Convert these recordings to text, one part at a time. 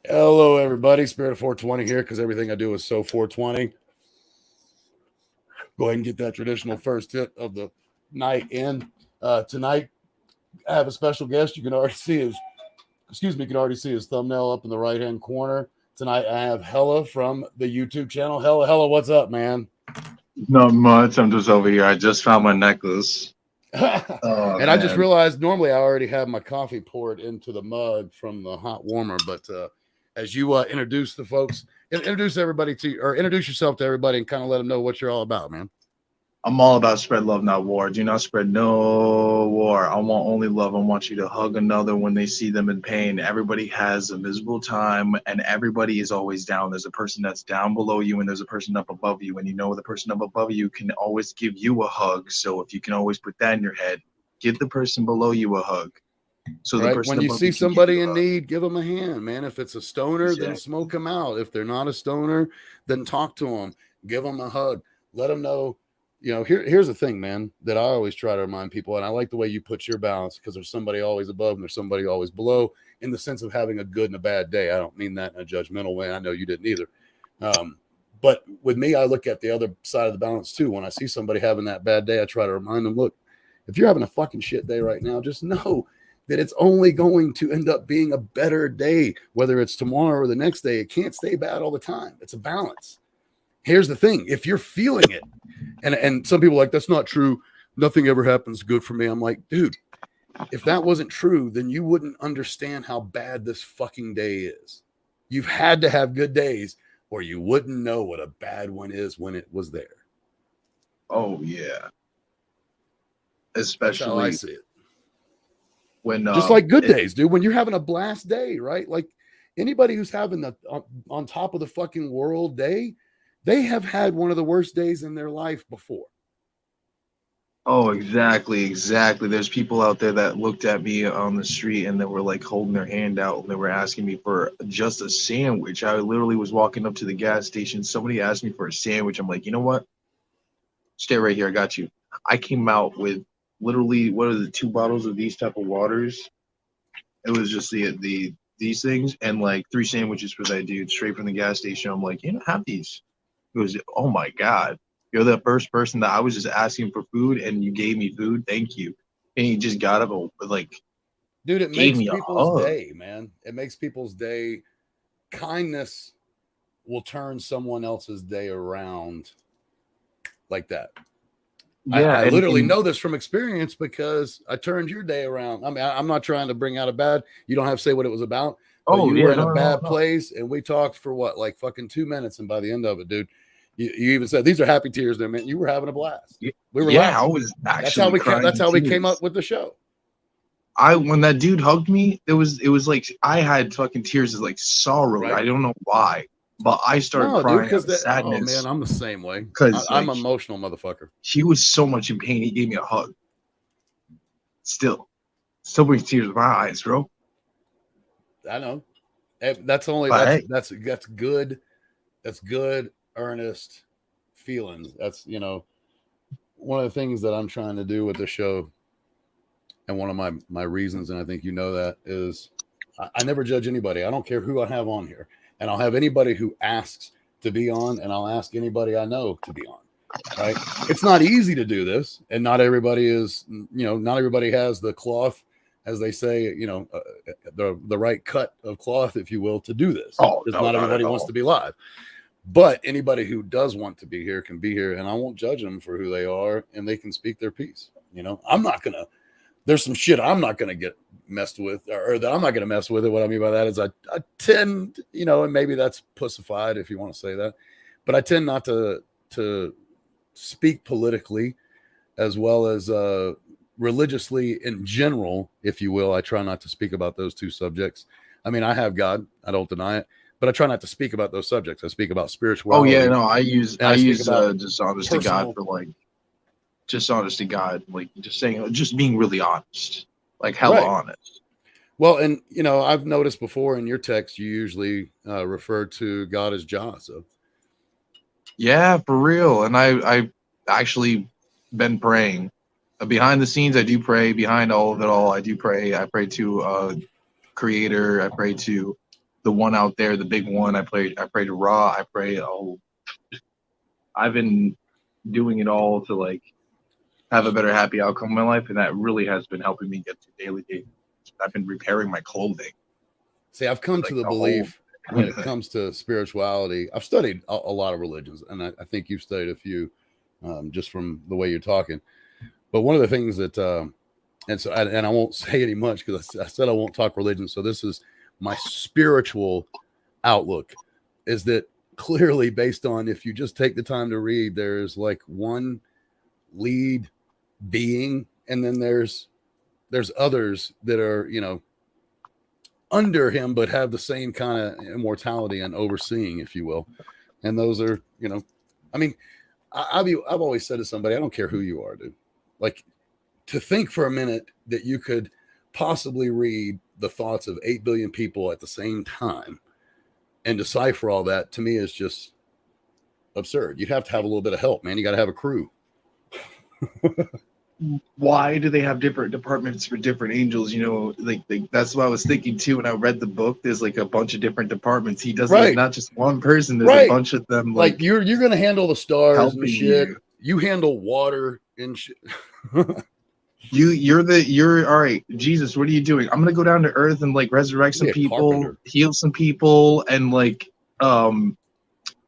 Hello, everybody. Spirit of 420 here because everything I do is so 420. Go ahead and get that traditional first hit of the night in. Tonight, I have a special guest. You can already see his thumbnail up in the right-hand corner. Tonight, I have Hella from the YouTube channel. Hella, what's up, man? Not much. I'm just over here. I just found my necklace. And I just realized normally I already have my coffee poured into the mug from the hot warmer, but as you introduce the folks, introduce yourself to everybody and kind of let them know what you're all about, man. I'm all about spread love, not war. Do not spread no war. I want only love. I want you to hug another when they see them in pain. Everybody has a miserable time, and everybody is always down. There's a person that's down below you, and there's a person up above you. And you know the person up above you can always give you a hug. So if you can always put that in your head, give the person below you a hug. So the person when you see somebody in need, give them a hand, man. If it's a stoner, then smoke them out. If they're not a stoner, then talk to them. Give them a hug. Let them know. You know, here's the thing, man, that I always try to remind people, and I like the way you put your balance, because there's somebody always above and there's somebody always below, in the sense of having a good and a bad day. I don't mean that in a judgmental way. I know you didn't either. But with me, I look at the other side of the balance too. When I see somebody having that bad day, I try to remind them, look, if you're having a fucking shit day right now, just know that it's only going to end up being a better day, whether it's tomorrow or the next day. It can't stay bad all the time. It's a balance. Here's the thing. If you're feeling it, and some people are like, that's not true. Nothing ever happens good for me. I'm like, dude, if that wasn't true, then you wouldn't understand how bad this fucking day is. You've had to have good days, or you wouldn't know what a bad one is when it was there. Oh, yeah. Especially that's how I see it. When just like good days, dude. When you're having a blast day, right? Like anybody who's having the on top of the fucking world day, they have had one of the worst days in their life before. Oh, exactly. There's people out there that looked at me on the street and they were like holding their hand out and they were asking me for just a sandwich. I literally was walking up to the gas station. Somebody asked me for a sandwich. I'm like, you know what? Stay right here. I got you. I came out with literally, what are the 2 bottles of these type of waters? It was just these things and like 3 sandwiches for that dude straight from the gas station. I'm like, you know, have these. It was, oh my God, you're the first person that I was just asking for food and you gave me food. Thank you. And he just got up and like, dude, it makes people's day, man. It makes people's day. Kindness will turn someone else's day around like that. Yeah, I literally know this from experience because I turned your day around. I mean, I'm not trying to bring out a bad. You don't have to say what it was about. Oh, you were in a bad place, and we talked for what, like fucking 2 minutes, and by the end of it, dude, you even said these are happy tears. There, man. You were having a blast. We were laughing. I was actually. That's how we came up with the show. When that dude hugged me, it was like I had fucking tears of like sorrow. Right? I don't know why. But I started crying because sadness. Oh man, I'm the same way. Because I'm an emotional motherfucker. He was so much in pain. He gave me a hug. Still brings tears to my eyes, bro. I know. That's good. That's good, earnest feelings. That's, you know, one of the things that I'm trying to do with the show, and one of my reasons, and I think you know that, is I never judge anybody. I don't care who I have on here. And I'll have anybody who asks to be on, and I'll ask anybody I know to be on, right? It's not easy to do this, and not everybody is, not everybody has the cloth, as they say, the right cut of cloth, if you will, to do this. Because not everybody wants to be live. But anybody who does want to be here can be here, and I won't judge them for who they are, and they can speak their piece. I'm not going to there's some shit I'm not going to get messed with, or that I'm not going to mess with it. What I mean by that is I tend, and maybe that's pussified if you want to say that, but I tend not to speak politically as well as religiously in general, if you will. I try not to speak about those two subjects. I mean, I have God, I don't deny it, but I try not to speak about those subjects. I speak about spirituality. Oh yeah, no, I use just honest to God for like, just honest to God, like just saying, just being really honest, like hella honest. Well, and I've noticed before in your text, you usually refer to God as Jah. So yeah, for real. And I actually been praying behind the scenes. I do pray behind all of it all. I do pray. I pray to Creator. I pray to the one out there, the big one. I pray to Ra. I pray. Oh, I've been doing it all to like have a better, happy outcome in my life, and that really has been helping me get to daily day. I've been repairing my clothing. See, I've come to the belief when it comes to spirituality. I've studied a lot of religions, and I think you've studied a few, just from the way you're talking. But one of the things that, and I won't say any much because I said I won't talk religion. So this is my spiritual outlook, is that clearly based on, if you just take the time to read, there's like one lead being, and then there's others that are under him but have the same kind of immortality and overseeing, if you will. And those are, I mean, I've always said to somebody, I don't care who you are, dude. Like, to think for a minute that you could possibly read the thoughts of 8 billion people at the same time and decipher all that, to me is just absurd. You'd have to have a little bit of help, man. You got to have a crew. Why do they have different departments for different angels? Like that's what I was thinking too when I read the book. There's like a bunch of different departments. He does like not just one person. There's a bunch of them. Like you're gonna handle the stars and shit. You handle water and shit. You're all right. Jesus, what are you doing? I'm gonna go down to earth and like resurrect some people, heal some people, and like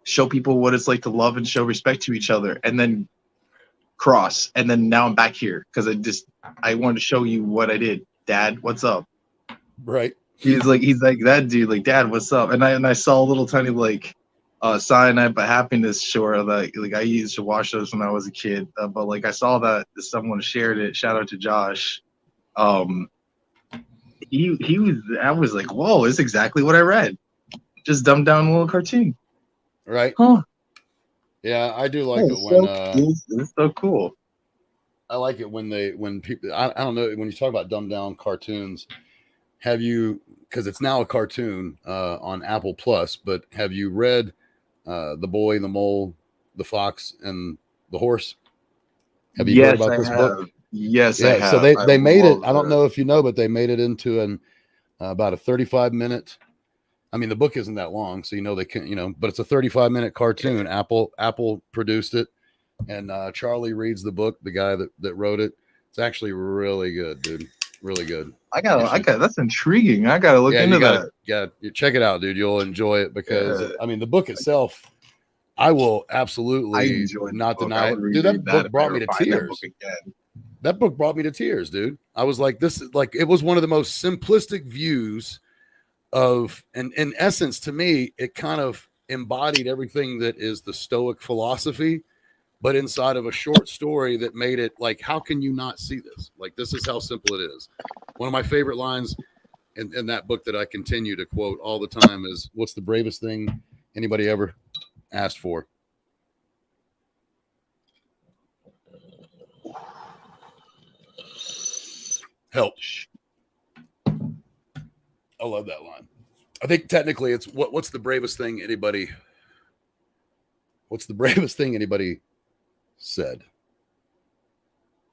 show people what it's like to love and show respect to each other, and then cross. And then now I'm back here because I wanted to show you what I did. Dad, what's up? Right. He's like that dude, like, Dad, what's up? And I saw a little tiny like cyanide but happiness shore that like I used to wash those when I was a kid. But like I saw that someone shared it. Shout out to Josh. He was, I was like, whoa, it's exactly what I read. Just dumbed down a little cartoon. Right. Huh. Yeah, I do like it when it's so cool. I like it when people, I don't know, when you talk about dumbed down cartoons, have you, because it's now a cartoon on Apple Plus, but have you read The Boy, the Mole, the Fox, and the Horse? Have you heard about this book? Yes, I have. So they made it, I don't know if you know, but they made it into about a 35-minute. I mean, the book isn't that long, so they can, but it's a 35-minute cartoon. Apple produced it, and Charlie reads the book, the guy that wrote it. It's actually really good, dude. Really good. I got. That's intriguing. I gotta look into that. Yeah, check it out, dude. You'll enjoy it because I mean, the book itself, I will absolutely not deny it. Dude, that book brought me to tears. That book brought me to tears, dude. I was like, this is like, it was one of the most simplistic views of, and in essence, to me, it kind of embodied everything that is the Stoic philosophy, but inside of a short story that made it like, how can you not see this? Like, this is how simple it is. One of my favorite lines in that book that I continue to quote all the time is, what's the bravest thing anybody ever asked for? Help. I love that line. I think technically it's what's the bravest thing anybody said?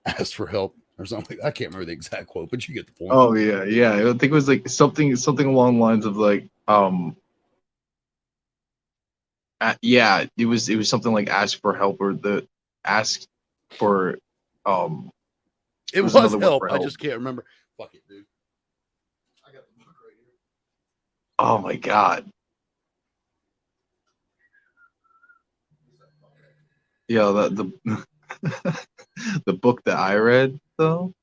Asked for help or something. I can't remember the exact quote, but you get the point. Oh yeah. I think it was like something along the lines of like yeah, it was something like ask for help, or the ask for it was help. I just can't remember. Fuck it, dude. I got the book right here. Oh my god. Yeah, the book that I read though.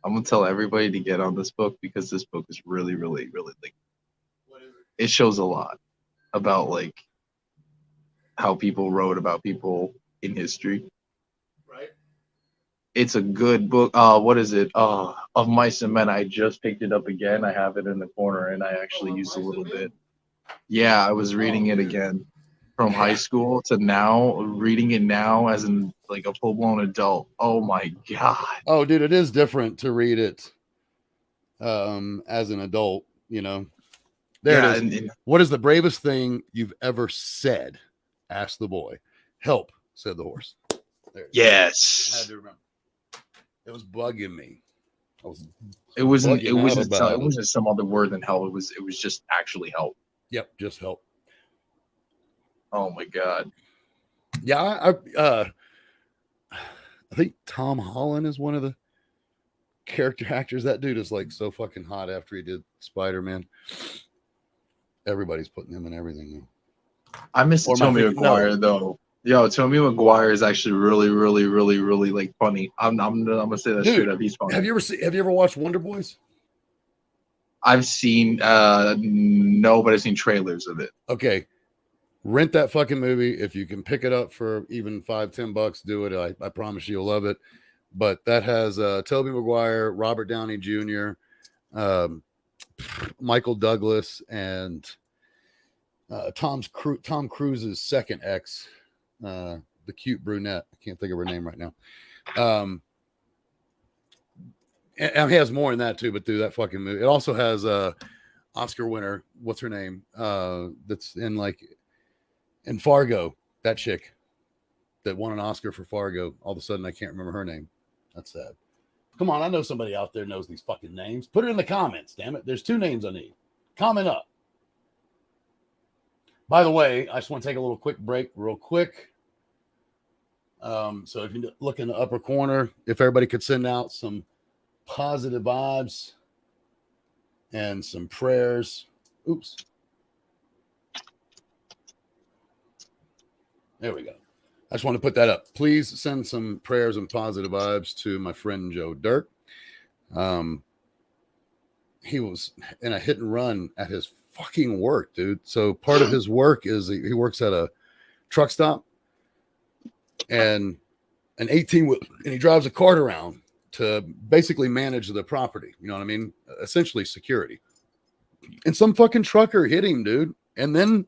I'm gonna tell everybody to get on this book because this book is really, really, really like it shows a lot about like how people wrote about people in history. Right. It's a good book. What is it? Of Mice and Men. I just picked it up again. I have it in the corner, and I actually used a little bit. Yeah, I was reading it again from high school to now. Reading it now as in like a full blown adult. Oh my god. Oh, dude, it is different to read it as an adult. You know, there Yeah, it is. and What is the bravest thing you've ever said? Asked the boy. Help, said the horse. There. I had yes, to remember. It was bugging me. it wasn't. It bugging out wasn't. about It wasn't some other word than help. It was. It was just actually help. Yep, just help. Oh my god. Yeah, I think Tom Holland is one of the character actors. That dude is like so fucking hot after he did Spider-Man. Everybody's putting him in everything. I miss Or am I Tobey thinking- Maguire though. Yo, Tobey Maguire is actually really, really, really, really like funny. I'm gonna say that Dude, straight up. He's funny. Have you ever watched Wonder Boys? I've seen no, but I've seen trailers of it. Okay. Rent that fucking movie. If you can pick it up for even $5-10, do it. I promise you'll love it. But that has Tobey Maguire, Robert Downey Jr., Michael Douglas, and Tom Cruise's second ex, the cute brunette. I can't think of her name right now. And he has more in that too, but through that fucking movie. It also has Oscar winner. What's her name? That's in Fargo. That chick that won an Oscar for Fargo. All of a sudden, I can't remember her name. That's sad. Come on, I know somebody out there knows these fucking names. Put it in the comments, damn it. There's 2 names I need. Comment up. By the way, I just want to take a little quick break real quick. So if you look in the upper corner, if everybody could send out some positive vibes and some prayers. Oops. There we go. I just want to put that up. Please send some prayers and positive vibes to my friend Joe Dirt. He was in a hit and run at his fucking work, dude. So part of his work is he works at a truck stop and an 18 and he drives a cart around to basically manage the property. You know what I mean? Essentially security. And some fucking trucker hit him, dude, and then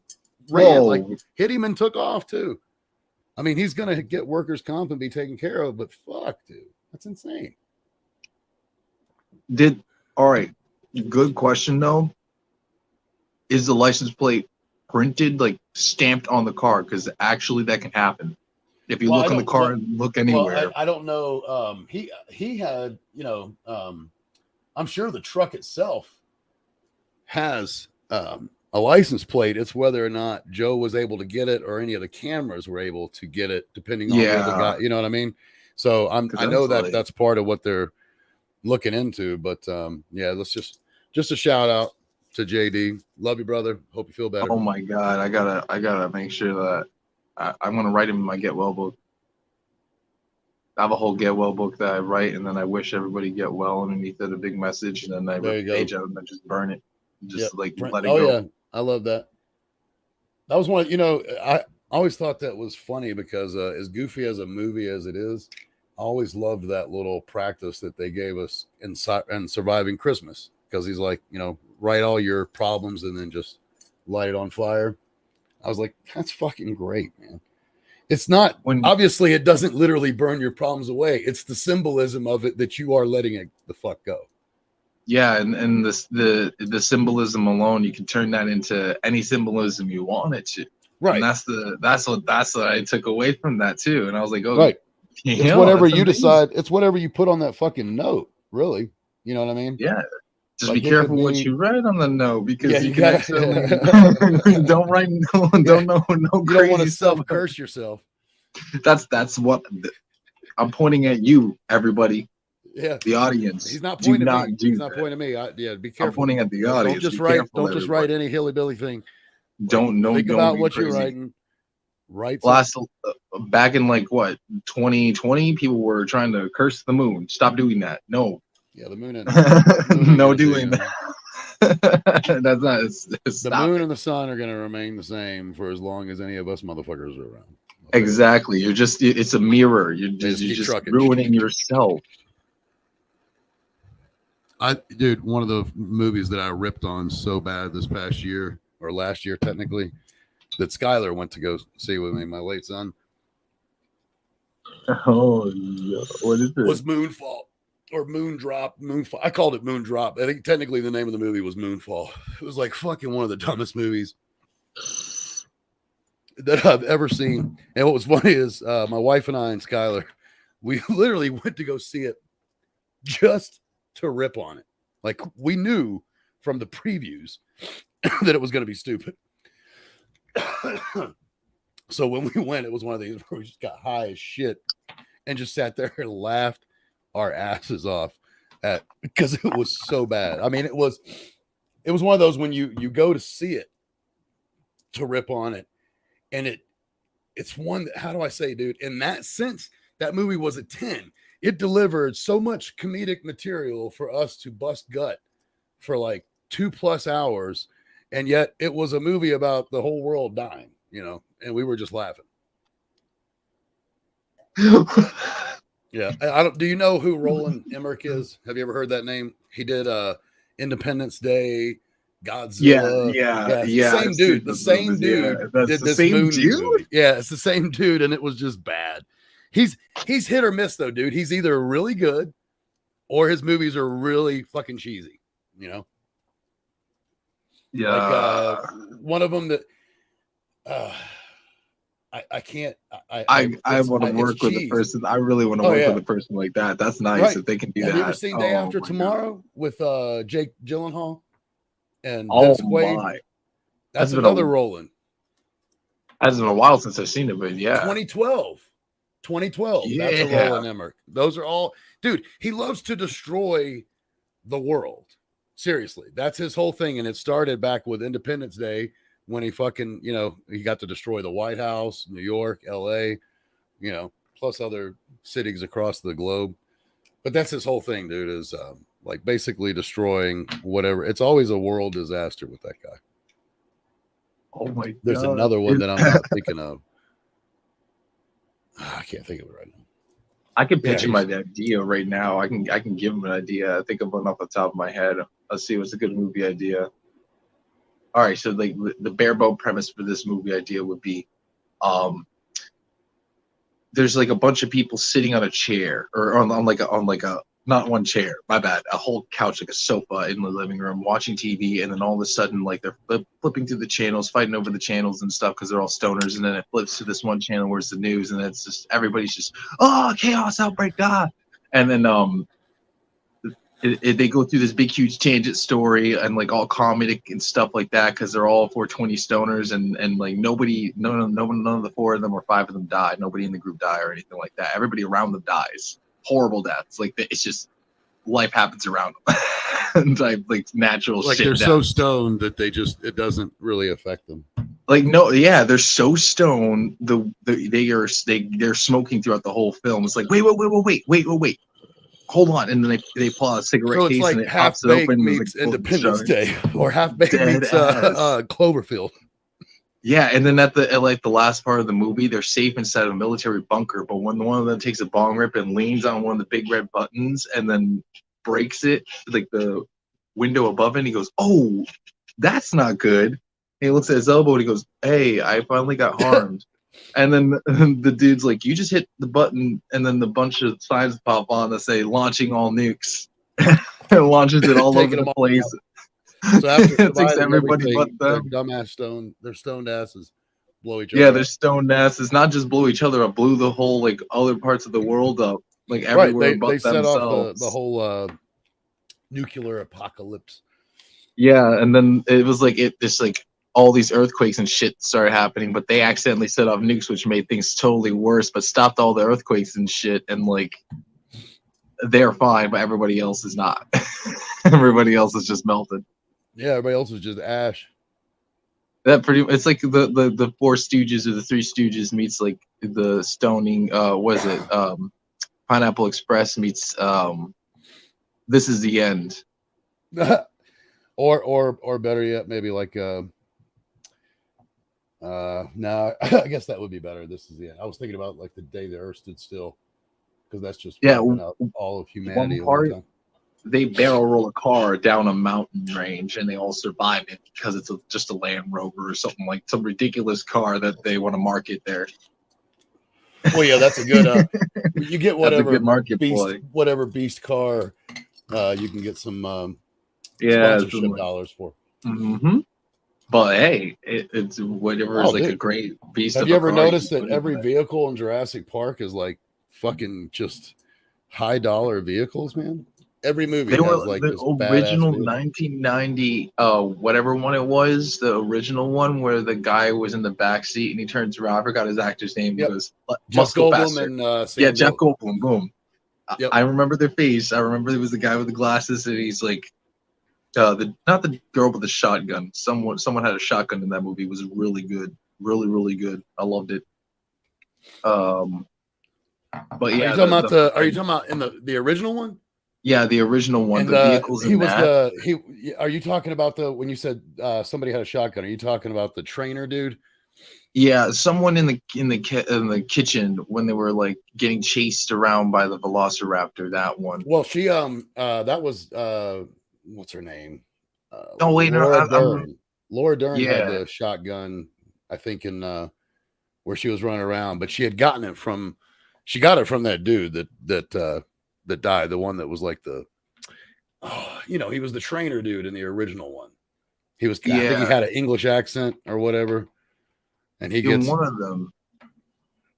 hit him and took off too. I mean, he's gonna get workers' comp and be taken care of, but fuck, dude, that's insane. All right, good question though. Is the license plate printed, like stamped on the car? Because actually, that can happen. If you look in the car and look anywhere. Well, I don't know. He had, I'm sure the truck itself has a license plate. It's whether or not Joe was able to get it or any of the cameras were able to get it, depending on where the guy, you know what I mean? So I know that's part of what they're looking into, but let's just a shout out to JD. Love you, brother. Hope you feel better. Oh my God. I gotta make sure that I'm going to write him in my Get Well book. I have a whole Get Well book that I write, and then I wish everybody get well underneath it, a big message, and then I rip the page out and then just burn it. Just let it go. Yeah. I love that. That was one, I always thought that was funny because as goofy as a movie as it is, I always loved that little practice that they gave us in Surviving Christmas, because he's like, write all your problems and then just light it on fire. I was like, that's fucking great, man. It's not, obviously it doesn't literally burn your problems away. It's the symbolism of it that you are letting it the fuck go. Yeah, and the symbolism alone, you can turn that into any symbolism you want it to. Right. And that's what I took away from that too. And I was like, oh, right. It's whatever you decide. It's whatever you put on that fucking note, really. You know what I mean? Yeah. Just be careful what you write on the note, because you can accidentally don't write no you don't don't want to self-curse yourself. That's what I'm pointing at you, everybody. Yeah, the audience. He's not pointing at me. He's not pointing at me. Be careful. I'm pointing at the audience. Don't just write any hilly-billy thing. Think about what you're writing. Right. Back in 2020, people were trying to curse the moon. Stop doing that. No, Yeah, the moon and No energy, doing that. That's not. the Stop moon it. and the sun are gonna remain the same for as long as any of us motherfuckers are around. Exactly. You're just. It's a mirror. They just You're keep just trucking. ruining yourself. Dude, one of the movies that I ripped on so bad this past year or last year, technically, that Skylar went to go see with me, my late son, Oh no! What is was it? Moonfall or Moondrop. Moonfall. I called it Moondrop. I think technically the name of the movie was Moonfall. It was like fucking one of the dumbest movies that I've ever seen. And what was funny is my wife and I and Skylar, we literally went to go see it just to rip on it. Like we knew from the previews that it was going to be stupid. So when we went, it was one of these where we just got high as shit and just sat there and laughed our asses off at because it was so bad. I mean, it was one of those when you go to see it to rip on it, and it's one that, how do I say, dude? In that sense, that movie was a 10. It delivered so much comedic material for us to bust gut for like 2+ hours, and yet it was a movie about the whole world dying, and we were just laughing. Yeah, I don't. Do you know who Roland Emmerich is? Have you ever heard that name? He did Independence Day, Godzilla. Yeah, it's the yeah. same I've seen dude. The those same movies. Yeah, dude that's did the this same moon dude. movie. Yeah, it's the same dude, and it was just bad. He's hit or miss though, dude. He's either really good or his movies are really fucking cheesy. Yeah. Like one of them that I can't. I want to work with a cheese. person. I really want to work with a person like that. That's nice Right. if they can do Have that. you ever seen Day After my Tomorrow God. with Jake Gyllenhaal and Oh Dennis Quaid? my! That's another Roland. It's been a while since I've seen it, but yeah. 2012. Yeah. That's a Roland Emmerich. Those are all, dude. He loves to destroy the world. Seriously, that's his whole thing, and it started back with Independence Day when he fucking, he got to destroy the White House, New York, L.A., plus other cities across the globe. But that's his whole thing, dude, is like basically destroying whatever. It's always a world disaster with that guy. Oh my God. There's another one that I'm not thinking of. I can't think of it right now. I can pitch him my idea right now. I can give him an idea. I think of one off the top of my head. Let's see what's a good movie idea. All right, so like the bare bone premise for this movie idea would be there's like a bunch of people sitting on a chair or on like a not one chair, my bad, a whole couch, like a sofa in the living room watching TV, and then all of a sudden like they're flipping through the channels, fighting over the channels and stuff because they're all stoners, and then it flips to this one channel where it's the news, and it's just everybody's just chaos outbreak, and then they go through this big huge tangent story and like all comedic and stuff like that because they're all 420 stoners, and like none of the 4 of them or 5 of them die. Nobody in the group die or anything like that. Everybody around them dies. Horrible deaths. Like it's just life happens around them. And like natural like shit. They're deaths. so stoned that it doesn't really affect them. Like no, yeah, they're so stoned. They're smoking throughout the whole film. It's like wait. Hold on, and then they pull out a cigarette so it's case like and it Half pops it open. Meets like, Independence Day, or Half Baked meets Cloverfield. Yeah, and then at the last part of the movie, they're safe inside a military bunker. But when one of them takes a bong rip and leans on one of the big red buttons and then breaks it, like the window above it, and he goes, "Oh, that's not good." And he looks at his elbow and he goes, "Hey, I finally got harmed." And then the dude's like, "You just hit the button," and then the bunch of signs pop on that say "launching all nukes." And launches it all over the place. So after it takes everybody but them. Their stoned asses blow each other. Yeah, they're stoned asses. Not just blow each other up, blew the whole like other parts of the world up, like everywhere but themselves. They set off the whole nuclear apocalypse. Yeah, and then it was like just like all these earthquakes and shit started happening, but they accidentally set off nukes, which made things totally worse, but stopped all the earthquakes and shit, and like they're fine, but everybody else is not. Everybody else is just melted. Yeah, everybody else is just ash. It's like the 4 Stooges or the 3 Stooges meets like the stoning. Was it Pineapple Express meets This is the end. or better yet, maybe like no, I guess that would be better. This is the end. I was thinking about like the day the Earth stood still, because that's just Yeah, wiping out all of one humanity at one part time. they barrel roll a car down a mountain range and they all survive it because it's just a Land Rover or something, like some ridiculous car that they want to market there. Well, yeah, that's a good. You get That's a whatever good market play. beast car, you can get some Yeah, sponsorship dollars for. Mm-hmm. But hey, it's whatever is Oh, like a dude. great beast. Have Of you a ever car, noticed you that put it every in there. vehicle in Jurassic Park is like fucking just high dollar vehicles, man? Every movie They were has like the this badass original vehicle. 1990, whatever one it was, the original one where the guy was in the back seat and he turns around. I forgot his actor's name. Yep. He goes, Jeff "Must go Goldblum faster." and Yeah, Sam Jeff Dillon. Goldblum. Boom. Yep. I remember their face. I remember it was the guy with the glasses, and he's like, not the girl with the shotgun. Someone had a shotgun in that movie. It was really good, really good. I loved it. But yeah, Are you talking about in the original one? Yeah, the original one. And The vehicles he in was that. are you talking about the when you said somebody had a shotgun? Are you talking about the trainer dude? Yeah, someone in the kitchen when they were like getting chased around by the Velociraptor. That one. Well, she that was what's her name? Oh wait, no, Laura Dern. Laura Dern had yeah, the shotgun, I think, in where she was running around, but she got it from that dude that died, the one that was like he was the trainer dude in the original one. I think he had an English accent or whatever, and he in gets one of them.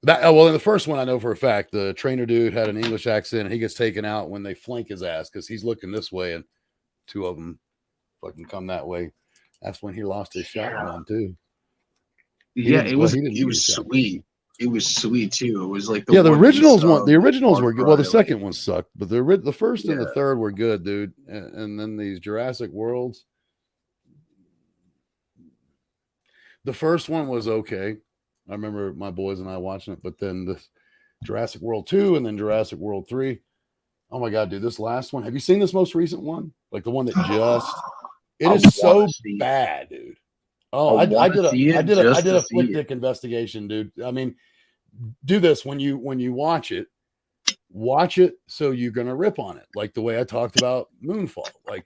that. Oh, well, in the first one, I know for a fact the trainer dude had an English accent, and he gets taken out when they flank his ass because he's looking this way, and two of them fucking come that way. That's when he lost his shotgun too. It was sweet. It was sweet too. It was like the originals were good. Well, the second one sucked, but the first and the third were good, dude. And then these Jurassic Worlds. The first one was okay. I remember my boys and I watching it, but then the Jurassic World 2 and then Jurassic World 3. Oh my god, dude, this last one. Have you seen this most recent one? Like the one that just it is so bad, dude. Oh, I did a flick dick investigation, dude. I mean, do this when you watch it so you're gonna rip on it, like the way I talked about Moonfall. Like,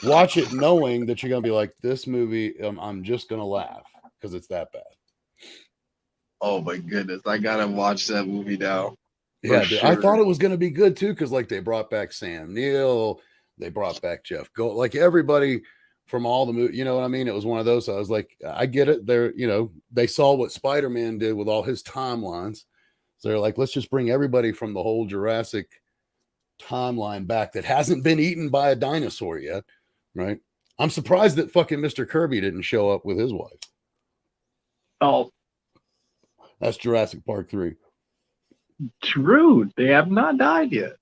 watch it knowing that you're gonna be like, this movie, I'm just gonna laugh because it's that bad. Oh my goodness, I gotta watch that movie now. Yeah, dude, I thought it was gonna be good too, because like they brought back Sam Neill, they brought back Jeff Gold, like everybody from all the movies, you know what I mean? It was one of those. I was like, I get it. They saw what Spider-Man did with all his timelines. So they're like, let's just bring everybody from the whole Jurassic timeline back that hasn't been eaten by a dinosaur yet, right? I'm surprised that fucking Mr. Kirby didn't show up with his wife. Oh, that's Jurassic Park 3. True, they have not died yet.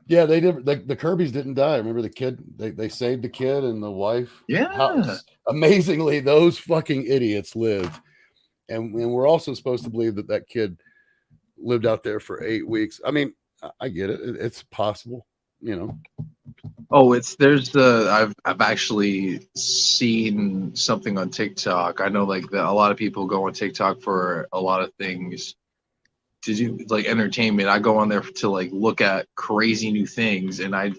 Yeah, they did. The Kirbys didn't die. Remember the kid? They saved the kid and the wife. Yeah. Amazingly, those fucking idiots lived, and we're also supposed to believe that kid lived out there for 8 weeks. I mean, I get it. It's possible, Oh, I've actually seen something on TikTok. I know like a lot of people go on TikTok for a lot of things to do, like entertainment. I go on there to like look at crazy new things, and I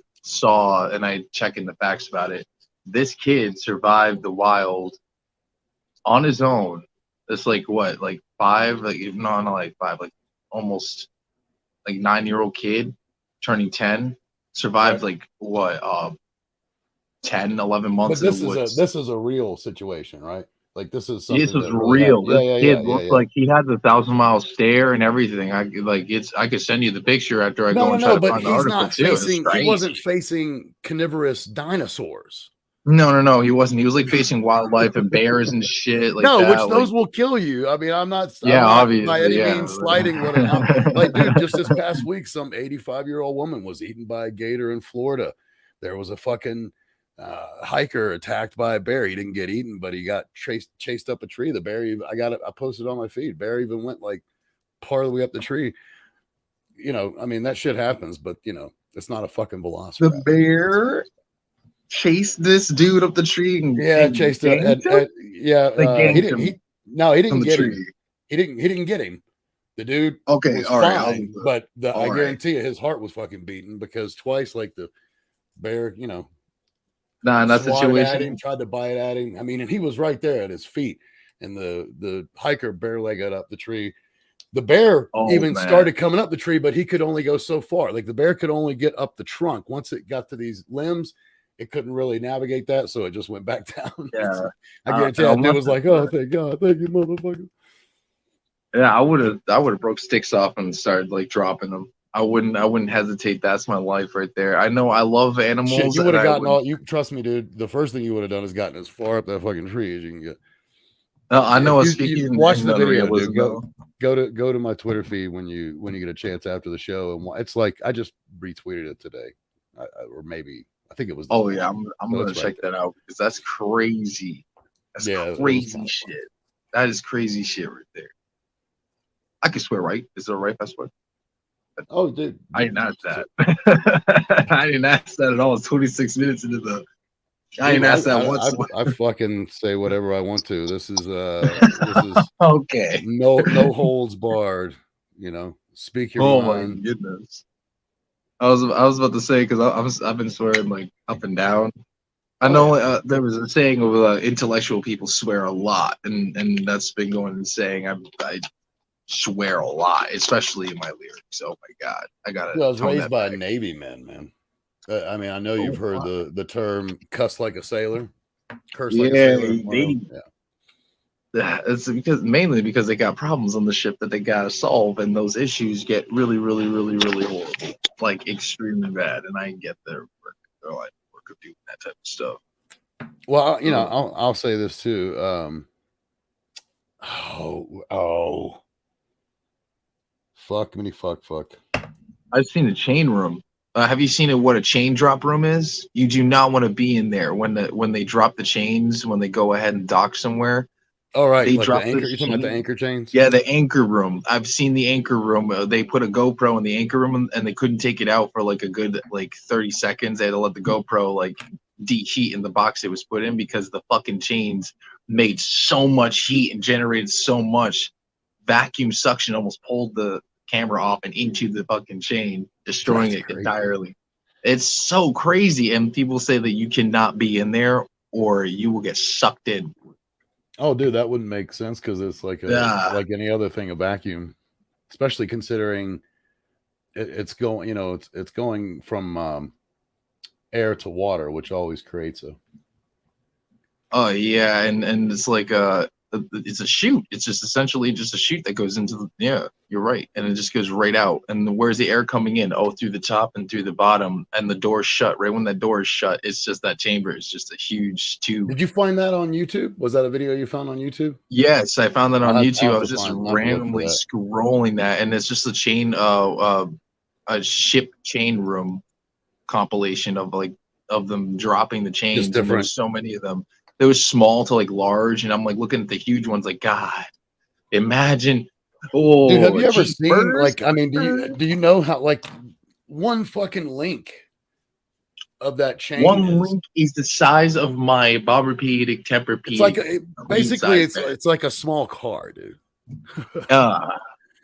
check in the facts about it. This kid survived the wild on his own. It's like what, like 5, like not like 5, like almost like 9-year-old kid turning 10 survived like what 10 11 months. But this is a real situation, right? Like this is something this was real. This kid looked like he had the 1,000-mile stare and everything. I could send you the picture after I go and try to find the article too. He wasn't facing carnivorous dinosaurs. No, he wasn't. He was like facing wildlife and bears and shit like no, that. Which those will kill you. I mean, I'm not obviously by any means sliding what it like, dude, just this past week, some 85-year-old woman was eaten by a gator in Florida. There was a fucking hiker attacked by a bear. He didn't get eaten, but he got chased up a tree. The bear, I posted on my feed. Bear even went like part of the way up the tree. I mean, that shit happens, but It's not a fucking velociraptor. The bear chased this dude up the tree and chased ganked him? he didn't. He didn't from the get tree. him. He didn't get him. The dude Okay, was all right. fine, but I right. guarantee you his heart was fucking beating because twice, like the bear, you know, in that swatted at situation, him, tried to bite at him. I mean, and he was right there at his feet, and the hiker bare-legged up the tree. The bear started coming up the tree, but he could only go so far. Like the bear could only get up the trunk. Once it got to these limbs, it couldn't really navigate that, so it just went back down. Yeah, I guarantee that dude was like, "Oh, thank God, thank you, motherfucker." Yeah, I would have broke sticks off and started like dropping them. I wouldn't hesitate. That's my life right there. I know I love animals. Shit, you would have gotten all. You trust me, dude. The first thing you would have done is gotten as far up that fucking tree as you can get. I know. You watch the video, dude. Go to my Twitter feed when you get a chance after the show, and it's like I just retweeted it today, or maybe I think it was. Oh yeah, I'm gonna check that out because that's crazy. That's crazy shit. That is crazy shit right there. I can swear, right? Is it right if I swear? Oh, dude. I didn't ask that. I didn't ask that at all. It's 26 minutes into the. I didn't ask that once. I fucking say whatever I want to. This is okay. No holds barred. You know, speak your mind. My goodness. I was about to say because I've been swearing like up and down. I know there was a saying of intellectual people swear a lot, and that's been going and saying I swear a lot, especially in my lyrics. Oh my God, I was raised by a Navy man. I mean, I know you've heard the term "cuss like a sailor," curse like a sailor. It's mainly because they got problems on the ship that they gotta solve, and those issues get really, really, really, really horrible, like extremely bad. And I get their work of doing that type of stuff. Well, you know, I'll say this too. Fuck. I've seen a chain room. Have you seen what a chain drop room is? You do not want to be in there when they drop the chains, when they go ahead and dock somewhere. All right, they drop the anchor. You're talking about the anchor chains? Yeah, the anchor room. I've seen the anchor room. They put a GoPro in the anchor room, and they couldn't take it out for like a good 30 seconds. They had to let the GoPro like deheat in the box it was put in because the fucking chains made so much heat and generated so much vacuum suction, almost pulled the camera off and into the fucking chain, destroying it entirely. It's so crazy, and people say that you cannot be in there or you will get sucked in. Oh, dude, that wouldn't make sense because it's like like any other thing, a vacuum, especially considering it's going, you know, it's going from air to water, which always creates a. Oh yeah, and it's like it's a chute. It's just essentially just a chute that goes into the. Yeah, you're right, and it just goes right out. And where's the air coming in? Oh, through the top and through the bottom, and the door's shut. Right when that door is shut, it's just that chamber. It's just a huge tube. Did you find that on YouTube? Was that a video you found on YouTube? Yes, I found that on YouTube. I was just randomly scrolling that, and it's just a chain, a ship chain room compilation of them dropping the chains. And there's so many of them. There was small to like large, and I'm like looking at the huge ones, like God, imagine. Oh, dude, have you ever seen like? I mean, do you know how like one fucking link of that chain? One link is the size of my Bob-Rapedic Tempur-Pedic. It's like basically it's like a small car, dude.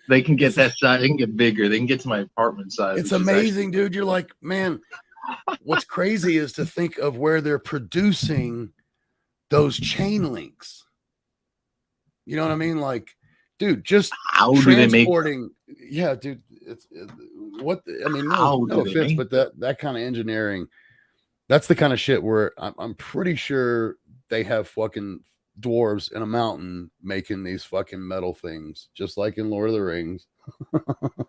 They can get that size. They can get bigger. They can get to my apartment size. It's amazing, dude. You're like, man. What's crazy is to think of where they're producing those chain links. You know what I mean? Like, dude, just how transporting. Do they make yeah, dude. I mean, no offense, but that kind of engineering, that's the kind of shit where I'm pretty sure they have fucking dwarves in a mountain making these fucking metal things, just like in Lord of the Rings.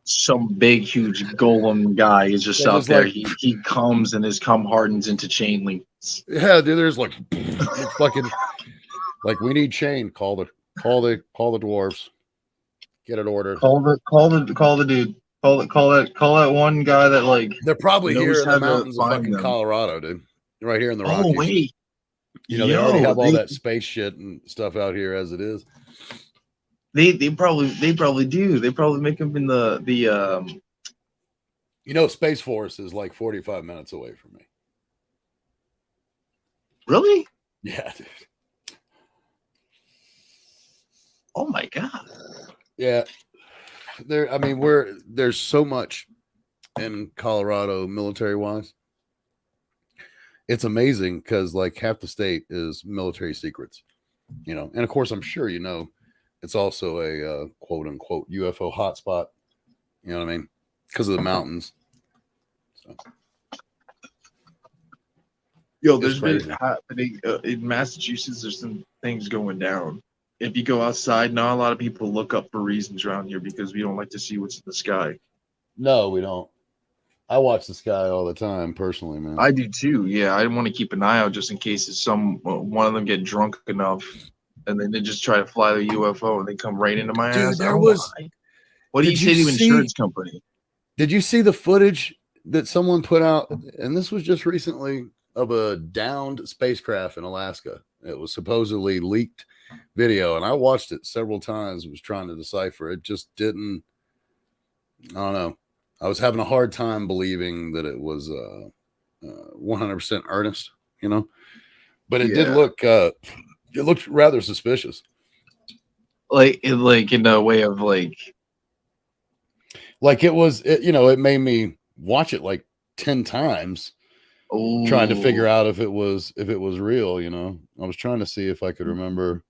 Some big, huge golem guy is just out there. Like, he comes and his cum hardens into chain links. Yeah, dude. There's like fucking like we need chain. Call the dwarves. Get it ordered. Call the dude. Call that one guy that like. They're probably here in the mountains of fucking Colorado, dude. Right here in the Rockies. Oh wait. You know, they already have all that space shit and stuff out here as it is. They probably do. They probably make them in the You know, Space Force is like 45 minutes away from me. Really? Yeah, dude. Oh my god. Yeah. There's so much in Colorado military wise. It's amazing because like half the state is military secrets, you know. And of course, I'm sure you know, it's also a quote unquote UFO hotspot. You know what I mean? Because of the mountains. So Yo, it's there's been crazy. happening in Massachusetts. There's some things going down. If you go outside, not a lot of people look up for reasons around here because we don't like to see what's in the sky. No, we don't. I watch the sky all the time, personally, man. I do too. Yeah, I want to keep an eye out just in case it's one of them get drunk enough, and then they just try to fly the UFO and they come right into my Dude, ass. I there don't know. was. What do you Did you say to see? insurance company? Did you see the footage that someone put out? And this was just recently of a downed spacecraft in Alaska. It was supposedly leaked video, and I watched it several times. Was trying to decipher. It just didn't. I don't know. I was having a hard time believing that it was 100% earnest. You know, but it did Yeah, look. It looked rather suspicious. like in a way of like, Like it was. You know, it made me watch it like 10 times trying to figure oh, out if it was real. You know, I was trying to see if I could remember.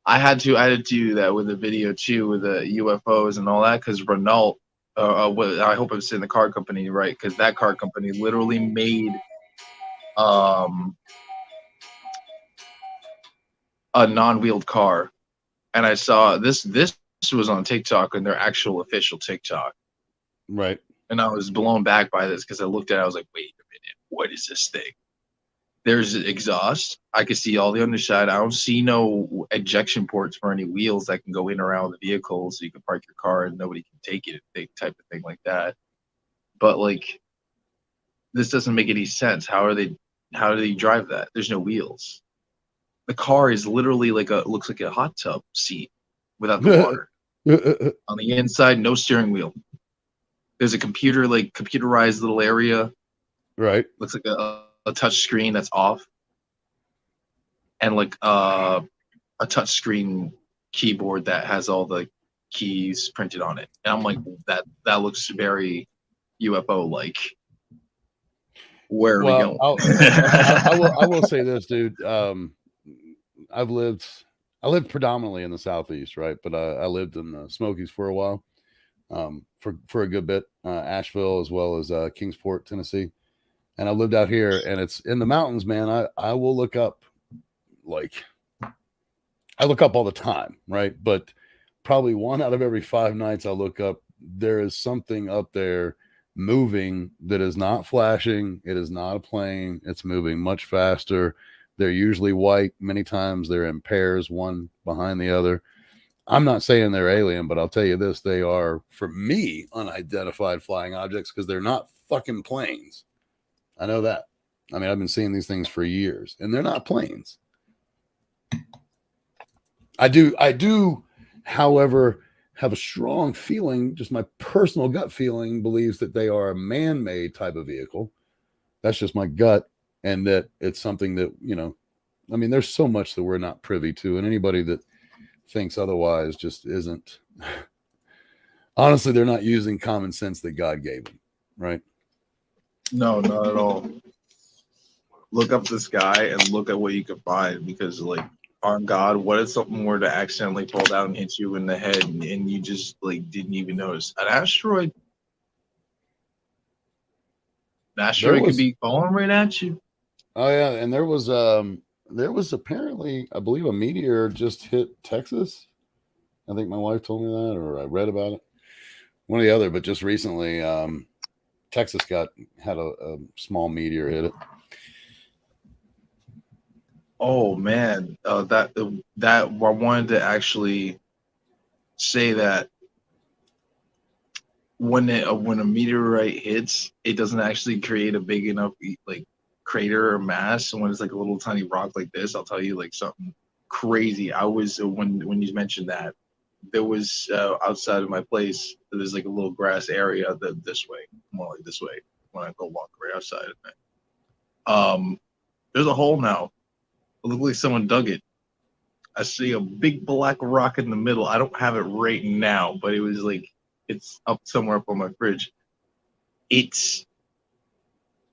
I had to do that with the video too, with the UFOs and all that, because Renault, I hope I'm saying the car company right, because that car company literally made um a non-wheeled car, and I saw this was on TikTok and their actual official TikTok, Right. and I was blown back by this because I looked at it, I was like, wait a minute, what is this thing? There's exhaust. I can see all the underside. I don't see no ejection ports for any wheels that can go in or out of the vehicle, so you can park your car and nobody can take it, big type of thing like that. But like, this doesn't make any sense. How are they? How do they drive that? There's no wheels. The car is literally like a looks like a hot tub seat without the water. On the inside, no steering wheel. There's a computer, like computerized little area. Right. Looks like a touch screen that's off, and like a touch screen keyboard that has all the keys printed on it. And I'm like, that looks very UFO like. Where are we Well, going? I will say this, dude. I've lived I lived predominantly in the southeast, right? But I lived in the Smokies for a while, for a good bit, Asheville as well as Kingsport, Tennessee, and I lived out here, and it's in the mountains, man. I will look up, like I look up all the time, right? But probably one out of every 5 nights I look up, there is something up there moving that is not flashing. It is not a plane. It's moving much faster. They're usually white. Many times they're in pairs, one behind the other. I'm not saying they're alien, but I'll tell you this, they are, for me, unidentified flying objects because they're not fucking planes. I know that. I mean, I've been seeing these things for years, and they're not planes. I do, however, have a strong feeling, just my personal gut feeling believes that they are a man-made type of vehicle. That's just my gut, and that it's something that, I mean, there's so much that we're not privy to, and anybody that thinks otherwise just isn't. Honestly, they're not using common sense that God gave them, right? No, not at all. Look up the sky and look at what you can find, because like, on God, what if something were to accidentally fall down and hit you in the head and you just like didn't even notice? An asteroid, There could was, be falling right at you. oh yeah, and there was apparently, I believe, a meteor just hit Texas. I think my wife told me that, or I read about it, one or the other. But just recently, Texas had a small meteor hit it. Oh man, that I wanted to actually say that when a meteorite hits, it doesn't actually create a big enough like crater or mass. And when it's like a little tiny rock like this, I'll tell you like something crazy. I was when you mentioned that, there was outside of my place, there's like a little grass area that this way, more like this way when I go walk right outside of it. There's a hole now. It looked like someone dug it. I see a big black rock in the middle. I don't have it right now, but it was like it's up somewhere up on my fridge. It's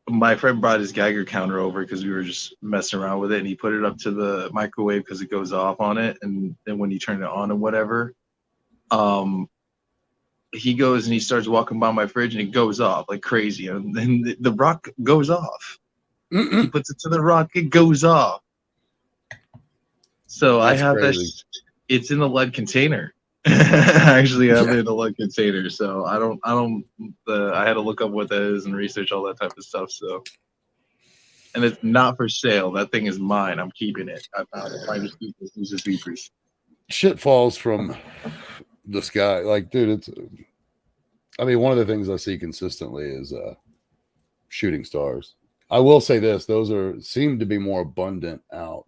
my friend brought his Geiger counter over because we were just messing around with it, and he put it up to the microwave because it goes off on it, and then when you turn it on or whatever, he goes and he starts walking by my fridge and it goes off like crazy, and then the rock goes off. He puts it to the rock, it goes off. So That's I have crazy. that. It's in a lead container. Actually, I have it in a lead container. So I had to look up what that is and research all that type of stuff. So, and it's not for sale. That thing is mine. I'm keeping it. I found it. Private keepers. Shit falls from the sky. Like, dude, I mean, one of the things I see consistently is shooting stars. I will say this: those seem to be more abundant out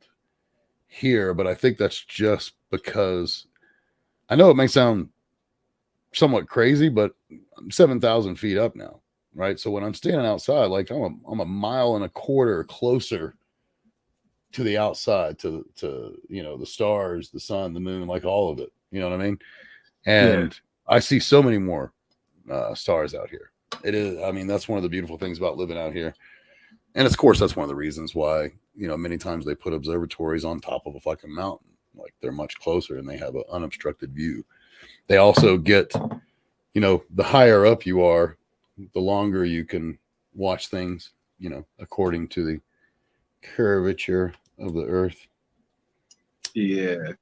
here, but I think that's just because I know it may sound somewhat crazy, but I'm 7,000 feet up now, right? So when I'm standing outside, like I'm a mile and a quarter closer to the outside, to the stars, the sun, the moon, like all of it. You know what I mean? And I see so many more stars out here. It is. I mean, that's one of the beautiful things about living out here. And of course, that's one of the reasons why, many times they put observatories on top of a fucking mountain. Like they're much closer and they have an unobstructed view. They also get, the higher up you are, the longer you can watch things, according to the curvature of the earth. Yeah.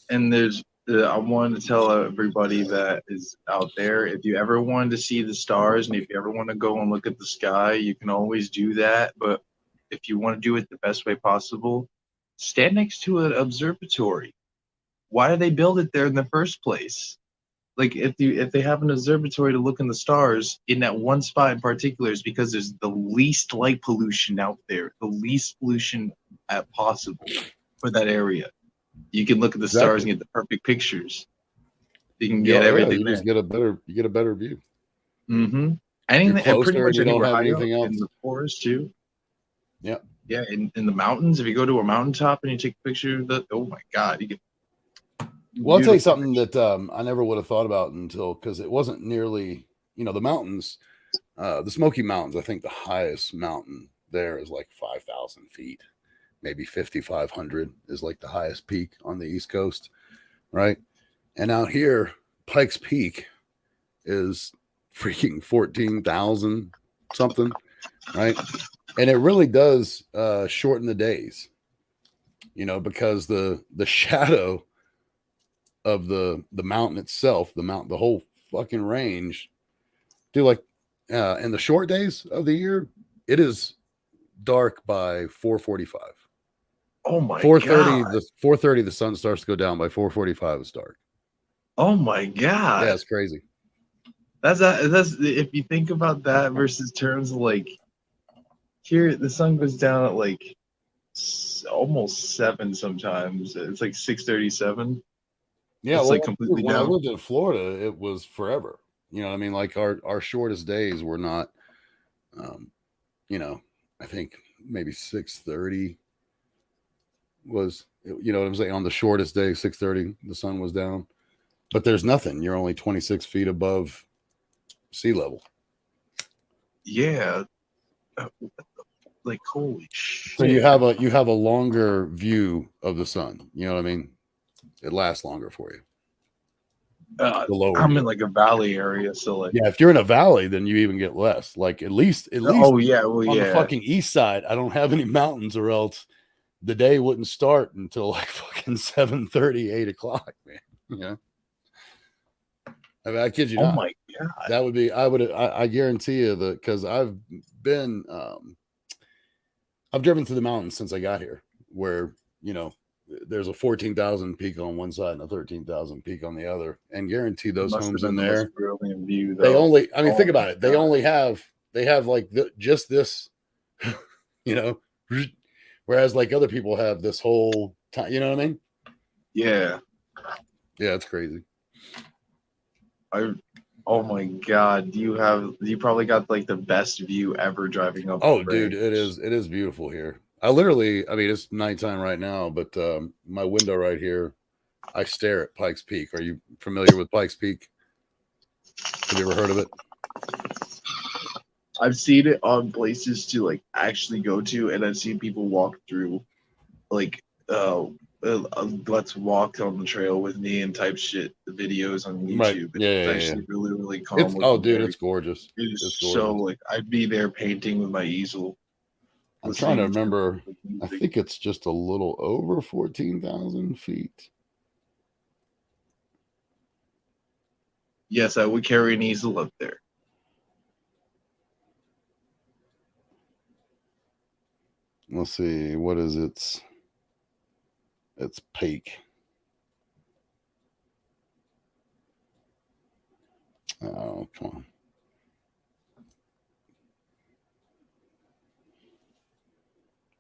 And I wanted to tell everybody that is out there, if you ever wanted to see the stars and if you ever want to go and look at the sky, you can always do that. But if you want to do it the best way possible, stand next to an observatory. Why do they build it there in the first place? Like if they have an observatory to look in the stars in that one spot in particular, is because there's the least light pollution out there, the least pollution possible for that area. You can look at the stars and get the perfect pictures. You can get everything. You just get a better view. Mm-hmm. Anything, and pretty much you don't anywhere have high anything else in the forest too. Yeah. Yeah, in the mountains. If you go to a mountaintop and you take a picture of the, oh my God, you get. Well, I'll tell you something that I never would have thought about because it wasn't nearly, the mountains, the Smoky Mountains. I think the highest mountain there is like 5,000 feet, maybe 5,500 is like the highest peak on the East Coast, right? And out here, Pikes Peak is freaking 14,000 something, right? And it really does shorten the days, because the shadow of the mountain itself, the whole fucking range, dude, like in the short days of the year, it is dark by 4:45. Oh my 4:30, God. the 4:30, the sun starts to go down. By 4:45, it's dark. Oh my God. Yeah, it's crazy. That's if you think about that versus terms of like here, the sun goes down at like almost 7 sometimes. It's like 6:37. Yeah, it's well, like completely when I down. lived in Florida, it was forever. You know what I mean? Like our shortest days were not, I think maybe 6:30 was, what I'm saying? On the shortest day, 6:30, the sun was down. But there's nothing. You're only 26 feet above sea level. Yeah. Like holy shit. So you have a longer view of the sun. You know what I mean? It lasts longer for you. I'm in like a valley area, so like if you're in a valley, then you even get less. Like at least oh yeah, well on yeah, the fucking east side, I don't have any mountains, or else the day wouldn't start until like fucking 7:30, 8 o'clock, man. Yeah. I mean, I kid you not. Oh my God. That would be, I guarantee you that, because I've been I've driven through the mountains since I got here, where there's a 14,000 peak on one side and a 13,000 peak on the other, and guarantee those homes in there. View, they only, think about it. They only have, like just this, whereas like other people have this whole time. You know what I mean? Yeah. Yeah, it's crazy. Oh my God, you probably got like the best view ever driving up Oh, the dude, range. it is beautiful here. I mean, it's nighttime right now, but my window right here, I stare at Pikes Peak. Are you familiar with Pikes Peak? Have you ever heard of it? I've seen it on places to like actually go to, and I've seen people walk through like let's walk on the trail with me and type shit videos on Right. YouTube. Yeah, It's yeah, yeah. actually really, really calm It's oh, looking dude, there. it's gorgeous. It is It's so gorgeous. like I'd be there painting with my easel, I'm trying to listening to remember. like, I music. think it's just a little over 14,000 feet. Yes, I would carry an easel up there. Let's see. What is its peak? Oh, come on.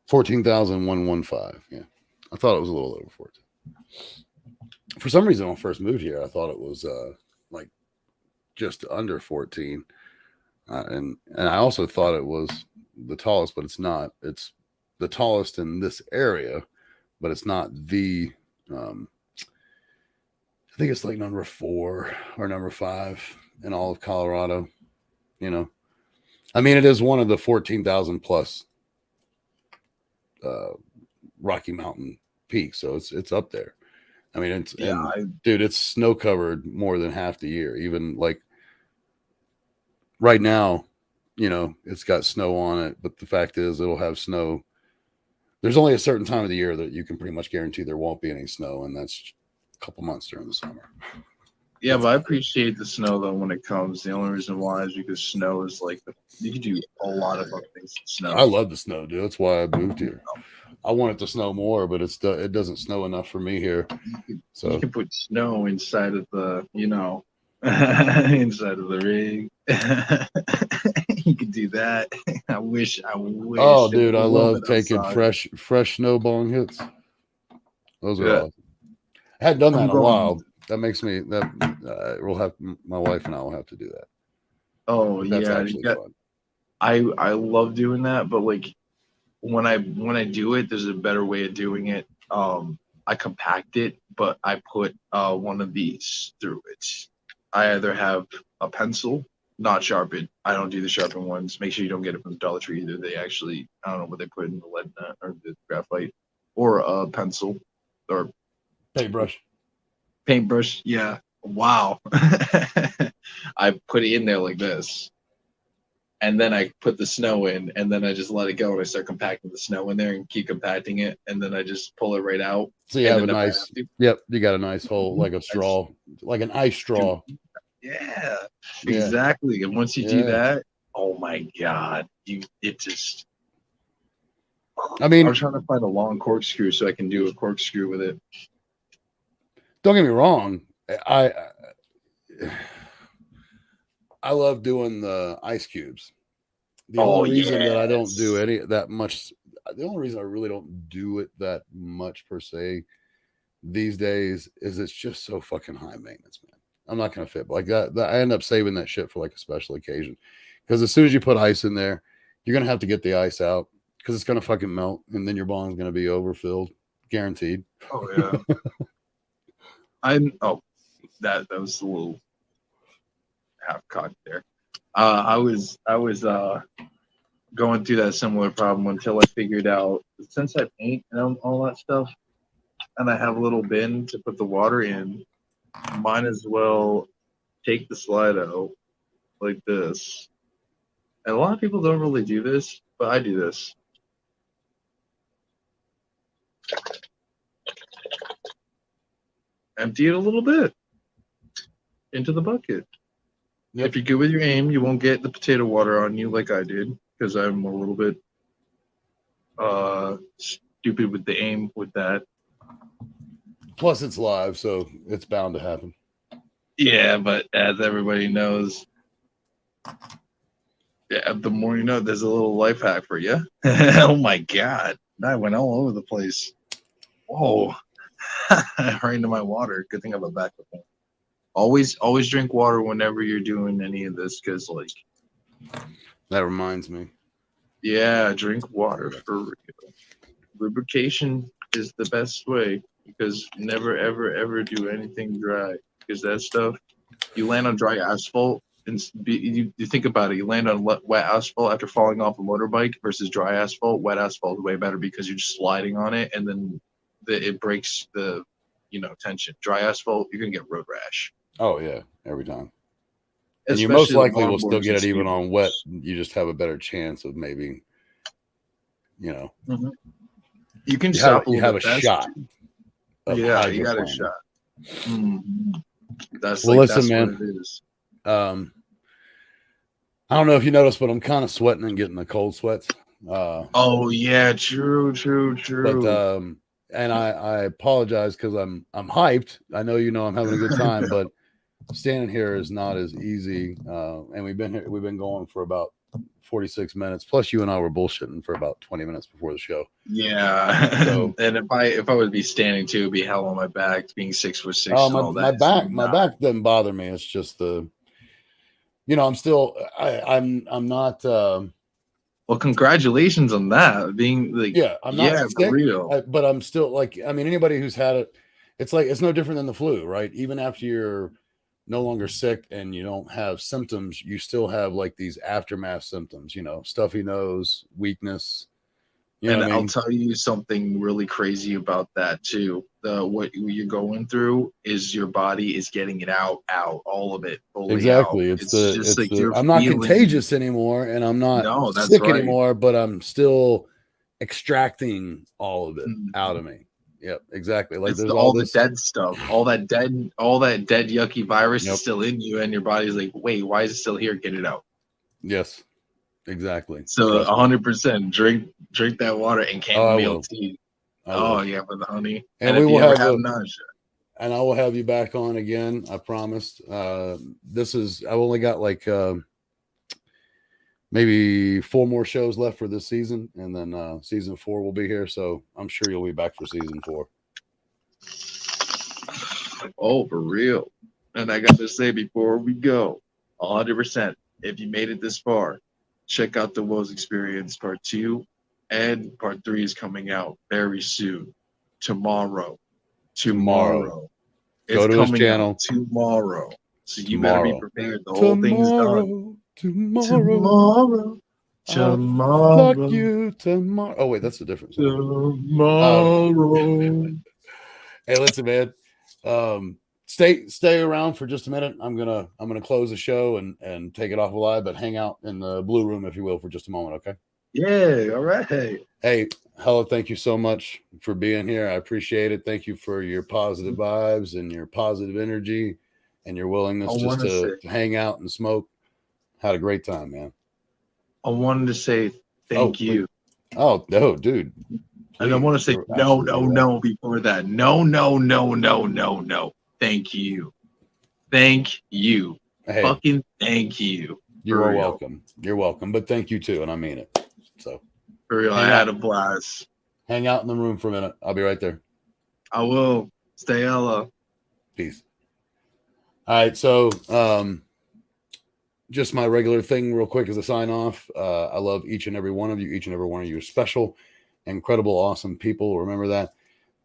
$14,115. Yeah. I thought it was a little over 14. For some reason, when I first moved here, I thought it was like just under 14. And I also thought it was the tallest, but it's not. It's the tallest in this area, but it's not the. I think it's like number 4 or number 5 in all of Colorado. You know, I mean, it is one of the 14,000 plus Rocky Mountain peaks, so it's up there. I mean, dude, it's snow covered more than half the year. Even like right now, it's got snow on it, but the fact is it'll have snow. There's only a certain time of the year that you can pretty much guarantee there won't be any snow, and that's a couple months during the summer. Yeah, but I appreciate the snow though when it comes. The only reason why is because snow is like you can do a lot of fun things with snow. I love the snow, dude. That's why I moved here. I want it to snow more, but it doesn't snow enough for me here. You can put snow inside of the, inside of the rig. You could do that. I wish. Oh, dude, I love taking fresh snowball hits. Those are awesome. I hadn't done that in a while. That makes me we'll have my wife and I will have to do that. Oh, that's actually fun. I love doing that, but like when I do it, there's a better way of doing it. I compact it, but I put one of these through it. I either have a pencil, not sharpened. I don't do the sharpened ones. Make sure you don't get it from the Dollar Tree either. They actually, I don't know what they put in the lead nut or the graphite, or a pencil or paintbrush. Yeah. Wow. I put it in there like this, and then I put the snow in, and then I just let it go, and I start compacting the snow in there and keep compacting it, and then I just pull it right out. So you have a nice, you got a nice hole, like a straw, like an ice straw. Yeah, exactly. And once you do that, oh my God, it just. I mean, I'm trying to find a long corkscrew so I can do a corkscrew with it. Don't get me wrong, I love doing the ice cubes. The only reason that I don't do the only reason I really don't do it that much per se these days is it's just so fucking high maintenance, man. I'm not gonna fit like that. I end up saving that shit for like a special occasion, because as soon as you put ice in there, you're gonna have to get the ice out because it's gonna fucking melt, and then your bong's gonna be overfilled, guaranteed. Oh yeah. That was a little half cocked there. I was going through that similar problem until I figured out, since I paint and all that stuff, and I have a little bin to put the water in, might as well take the slide out like this. And a lot of people don't really do this, but I do this. Empty it a little bit into the bucket. Yep. If you're good with your aim, you won't get the potato water on you like I did, because I'm a little bit stupid with the aim with that. Plus, it's live, so it's bound to happen. Yeah, but as everybody knows, the more you know, there's a little life hack for you. Oh my God, I went all over the place. Whoa. right into my water. Good thing I have a backup one. Always drink water whenever you're doing any of this, because like That reminds me. yeah, drink water for real. Lubrication is the best way, because never ever ever do anything dry, because that stuff, you land on dry asphalt and you think about it, you land on wet asphalt after falling off a motorbike versus dry asphalt. Wet asphalt is way better because you're just sliding on it, and then it breaks the tension. Dry asphalt, you're gonna get road rash. Oh yeah, every time. And you Especially most the likely will still longboards get and it even on wet. skateboards. You just have a better chance of maybe, Mhm. You can you stop a have little a bit faster. shot. Yeah, you got a hydroplaning. shot. Mhm. That's Well, listen, that's man. what it is. I don't know if you noticed, but I'm kind of sweating and getting the cold sweats. Oh yeah, true. But and I apologize because I'm hyped. I know I'm having a good time, but standing here is not as easy. And we've been going for about 46 minutes. Plus, you and I were bullshitting for about 20 minutes before the show. Yeah. So, and if I would be standing too, it'd be hell on my back, being 6'6" and all my that. back doesn't bother me. It's just I'm still I'm not. Well, congratulations on that. Being like, Yeah, I'm not for sick, real. but I'm still like, I mean, anybody who's had it, it's no different than the flu, right? Even after you're no longer sick and you don't have symptoms, you still have like these aftermath symptoms, stuffy nose, weakness. You know And what I I'll mean? tell you something really crazy about that too. What you're going through is your body is getting it out, all of it, fully out. Exactly. It's just like you're I'm not feeling. contagious anymore and I'm not No, that's sick right. anymore, but I'm still extracting all of it Mhm. out of me. Yep, exactly. Like It's there's all the this. dead stuff, all that dead yucky virus Yep. is still in you, and your body's like, wait, why is it still here? Get it out. Yes, exactly. So Trust me. 100% drink that water and Oh, I chamomile will. tea. I will. Oh yeah, with the honey. And if we will you ever have have nausea, and I will have you back on again. I promised. I've only got like maybe 4 more shows left for this season, and then season 4 will be here. So I'm sure you'll be back for season 4. oh for real. And I got to say before we go, 100%. If you made it this far, check out the Woes Experience Part 2, and Part 3 is coming out very soon. Tomorrow. It's Go to his coming channel out tomorrow. So you better be tomorrow. prepared. The whole thing's done. Tomorrow. Tomorrow. Fuck you tomorrow. Oh wait, that's a different song. Tomorrow. Hey, listen, man. Stay around for just a minute. I'm gonna close the show and take it off live, but hang out in the blue room, if you will, for just a moment, okay? Yeah, all right. Hey, Hella, thank you so much for being here. I appreciate it. Thank you for your positive vibes and your positive energy and your willingness just to hang out and smoke. Had a great time, man. I wanted to say thank you. Oh, no, dude. And I want to say no before that. No. Thank you. Thank you. Hey, fucking thank you. You are welcome. You're welcome. But thank you too, and I mean it. So for real, I had a blast. Hang out in the room for a minute. I'll be right there. I will. Stay Ella. Peace. All right, so just my regular thing real quick as a sign off. I love each and every one of you. Each and every one of you are special, incredible, awesome people. Remember that.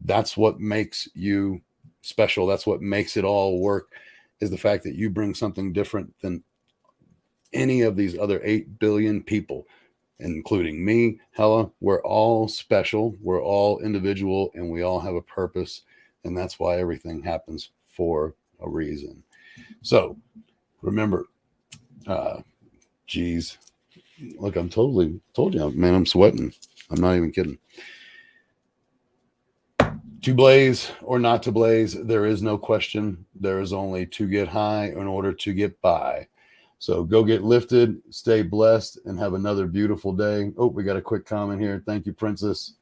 That's what makes you special. That's what makes it all work, is the fact that you bring something different than any of these other 8 billion people, including me, Hella. We're all special. We're all individual, and we all have a purpose. And that's why everything happens for a reason. So remember, geez, look, I'm told you, man, I'm sweating. I'm not even kidding. To blaze or not to blaze, there is no question. There is only to get high in order to get by. So go get lifted, stay blessed, and have another beautiful day. Oh, we got a quick comment here. Thank you, Princess.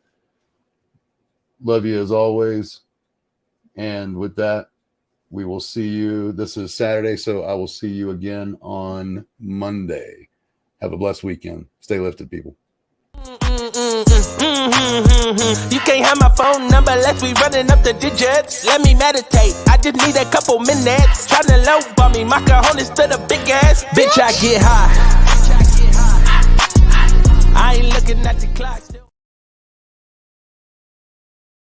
Love you as always. And with that, we will see you. This is Saturday, so I will see you again on Monday. Have a blessed weekend. Stay lifted, people. You can't have my phone number unless we running up the digits. Let me meditate, I just need a couple minutes. Tryna low bump me, my cojones to the big ass. Bitch, I get high. I ain't looking at the clock.